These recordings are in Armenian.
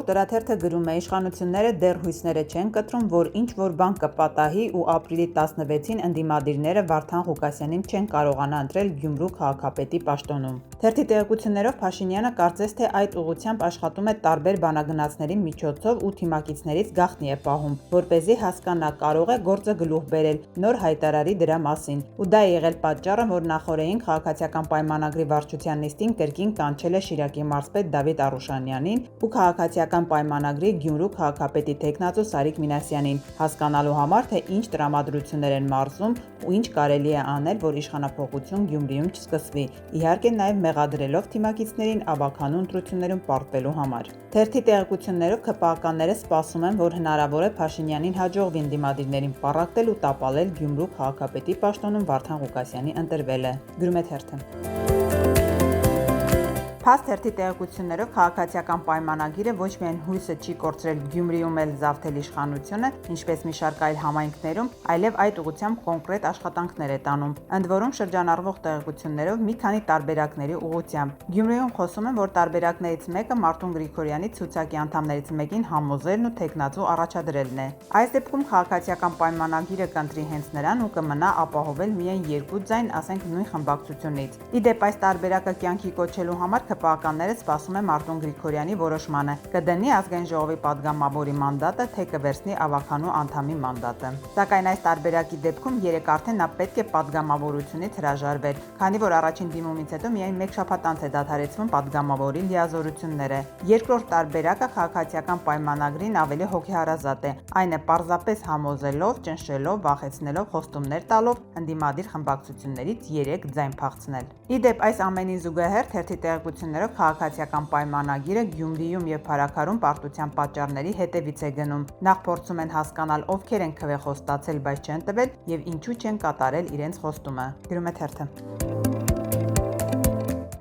Ժողովուրդ օրաթերթը գրում է. իշխանությունները դեռ հույսները չեն կտրում, որ ինչ-որ բան կպատահի ու ապրիլի 16-ին ընդդիմադիրները Վարդան Ղուկասյանին չեն կարողանա ընտրել Գյումրու քաղաքապետի պաշտոնում։ Թերթի տեղեկություններով Փաշինյանը կարծես թե այդ ուղղությամբ աշխատում է տարբեր բանագնացների միջոցով ու թիմակիցներից գաղտնի է պահում, որպեսզի հասկանա կարող է գործը գլուխ բերել նոր հայտարարի դրա մասին։ Ու դա է եղել պատճառը, որ նախօրեին քաղաքացիական պայմանագրի վարչության նիստին կրկին կանչել է Շիրակի մարզպետ Դավիթ Արուշանյանին ու քաղաքացիական պայմանագրի Գյումրու քաղաքապետի թեկնածու Սարիկ Մինասյանին, հասկանալու համար, թե ինչ տրամադրություններ են մարզում ու ինչ կարելի է անել, որ իշխանափոխություն Գյումրիում չսկսվի, իհարկե նաև մեղադրելով թիմակիցներին ավագանու ընտրություններում պարտվելու համար։ Թերթի տեղեկություններով ՔՊԱ-ականները սպասում են, որ հնարավոր է Փաշինյանին հաջողվի ընդդիմադիրներին պառակտել ու տապալել Գյումրու քաղաքապետի պաշտոնում Վարդան Ղուկասյանի ընտրվելը, գրում է թերթը։ Փաստ թերթի տեղեկություններով քաղաքացիական պայմանագիրը ոչ միայն հույսը չի կորցրել Գյումրիում էլ զավթել իշխանությունը, ինչպես մի շարք այլ համայնքներում, այլև այդ ուղղությամբ կոնկրետ աշխատանքներ է տանում։ Ընդ որում շրջանառվող տեղեկություններով մի քանի տարբերակների ուղղությամբ։ Գյումրիում խոսում են, որ տարբերակներից մեկը Մարտուն Գրիգորյանի ցուցակի անդամներից մեկին համոզելն ու թեկնածու առաջադրելն է։ Այս դեպքում քաղաքացիական պայմանագիրը կընտրի հենց նրան ու կմնա ապահովել միայն 2 ձայն, ասենք նույն խմբակցությունից։ Իդեպ այս տարբերակը կյանքի կոչելու համար ՔՊԱ-ականները սպասում են Մարտուն Գրիգորյանի որոշմանը՝ կդնի ազգային ժողովի պատգամավորի մանդատը, թե կվերցնի ավագանու անդամի մանդատը։ Սակայն այս տարբերակի դեպքում երեկ արդեն նա պետք է պատգամավորությունից հրաժարվեր, քանի որ առաջին դիմումից հետո միայն 1 շաբաթ անց է դադարեցվում պատգամավորի լիազորությունները։ Երկրորդ տարբերակը քաղաքացիական պայմանագրին ավելի հոգեհարազատ է, այն է պարզապես համոզելով, ճնշելով, վախեցնելով, խոստումներ տալով ընդդիմադիր խմբակցություններից 3 ձայն փախցնել։ Իդեպ այս ամենին զուգահեռ թերթի տեղեկություններով քաղաքացիական պայմանագիրը Գյումրիում եւ Փարաքարում պարտության պատճառների հետևից է գնում։ Նախ փորձում են հասկանալ ովքեր են քվեխոստացել, բայց չեն տվել եւ ինչու չեն կատարել իրենց խոստումը, գրում է թերթը։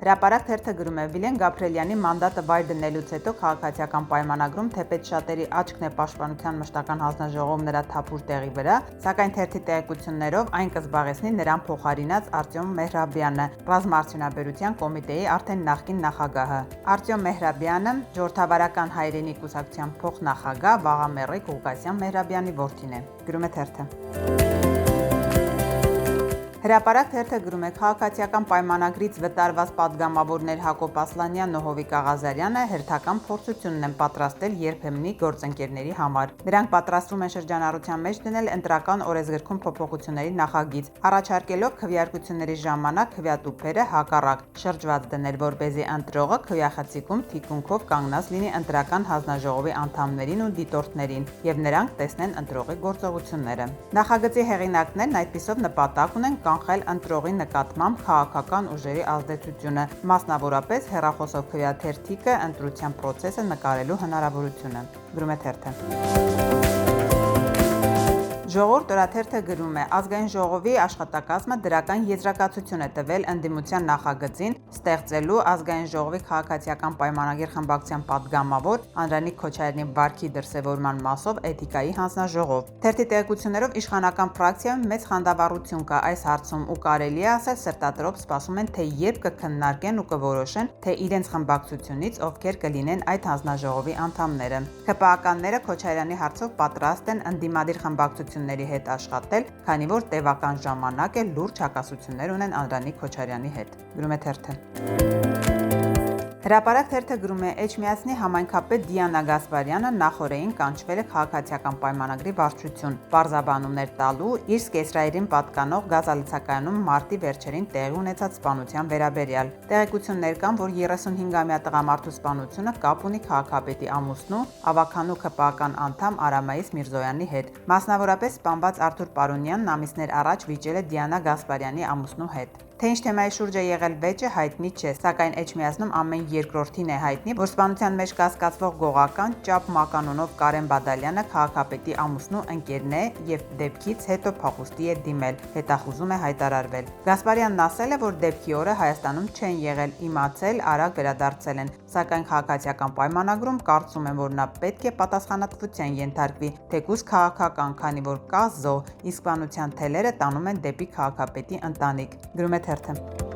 Հրապարակ թերթը գրում է. Վիլեն Գաբրելյանի մանդատը վայր դնելուց հետո քաղաքացիական պայմանագրում թեպետ շատերի աչքն է պաշտպանության մշտական հանձնաժողով նրա թափուր տեղի վրա, սակայն թերթի տեղեկություններով այն կզբաղեցնի նրան փոխարինած Արտյոմ Մեհրաբյանը, ռազմաարդյունաբերության կոմիտեի արդեն նախկին նախագահը։ Արտյոմ Մեհրաբյանը ժողովրդավարական հայրենի կուսակցության փոխնախագահ Վաղամերիկ Ղուկասյան Մեհրաբյանի որդին է, գրում է թերթը։ Հրապարակ թերթը գրում է. քաղաքացիական պայմանագրից վտարված պատգամավորներ Հակոբ Ասլանյանն ու Հովիկ Աղազարյանը հերթական փորձությունն են պատրաստել երբեմնի գործընկերների համար։ Նրանք պատրաստվում են շրջանառության մեջ դնել ընտրական օրենսգրքում փոփոխությունների նախագիծ, առաջարկելով քվեարկությունների ժամանակ քվեատուփերը հակառակ շրջված դնել, որպեսզի ընտրողը քվեախցիկում թիկունքով կանգնած լինի ընտրական հանձնաժողովի անդամներին ու դիտորդներին, եւ նրանք տեսնեն ընտրողի գործողությունները։ Նախագծի հեղինակներն այդպիսով նպատակ ունեն կանխել ընտրողի նկատմամբ քաղաքական ուժերի ազդեցությունը, մասնավորապես հեռախոսով քվեաթերթիկը ընտրության պրոցեսը նկարելու հնարավորությունը, գրում է թերթը։ Ժողովուրդ օրաթերթը գրում է. ազգային ժողովի աշխատակազմը դրական եզրակացություն է տվել ընդդիմության նախագծին ստեղծելու ազգային ժողովի քաղաքացիական պայմանագիր խմբակցության պատգամավոր Անդրանիկ Քոչարյանի վարքի դրսևորման մասով էթիկայի հանձնաժողով։ Թերթի տեղեկություններով իշխանական ֆրակցիայում մեծ խանդավառություն կա այս հարցում ու կարելի է ասել սրտադրոպ սպասում են, թե երբ կքննարկեն ու կորոշեն, թե իրենց խմբակցությունից ովքեր կլինեն այդ հանձնաժողովի անդամները։ ՔՊԱ-ականները Քոչարյանի հարցով պատրաստ են ընդդիմադիր խմբակցությունների հետ աշխատել, քանի որ տևական ժամանակ է լուրջ հակասություններ ունեն Անդրանիկ Քոչարյանի հետ, գրում է թերթը։ Հրապարակ թերթը գրում է. Էջմիածնի համայնքապետ Դիանա Գասպարյանը նախօրեին կանչվել է քաղաքացիական պայմանագրի վարչություն, պարզաբանումներ տալու իր սկեսրայերին պատկանող գազալցակայանում մարտի վերջերին տեղի ունեցած սպանության վերաբերյալ։ Տեղեկություններ կան, որ 35-ամյա տղամարդու սպանությունը կապ ունի քաղաքապետի ամուսնու, ավագանու ՔՊԱ-ական անդամ Արամայիս Միրզոյանի հետ։ Մասնավորապես սպանված Արթուր Պարոնյանն ամիսներ առաջ վիճել է Դիանա Գասպարյանի ամուսնու հետ։ Թե ինչ թեմայի շուրջ է եղել վեճը հայտնի չէ, սակայն Էջմիածնում ամեն երկրորդին է հայտնի, որ սպանության մեջ կասկածվող գողական Ճապ Մականունով Կարեն Բադալյանը քաղաքապետի ամուսնու ընկերն է եւ դեպքից հետո փախուստի է դիմել, հետախուզում է հայտարարվել։ Գասպարյանն ասել է, որ դեպքի օրը Հայաստանում չեն եղել, իմացել, արագ վերադարձել են, սակայն քաղաքացիական պայմանագրում կարծում են, որ նա պետք է պատասխանատվության ենթարկվի, թեկուզ քաղաքական, քանի որ կա զոհ, իսկ սպանության թելերը տանում են դեպի քաղաքապետի ընտանիք, գրում է թերթը։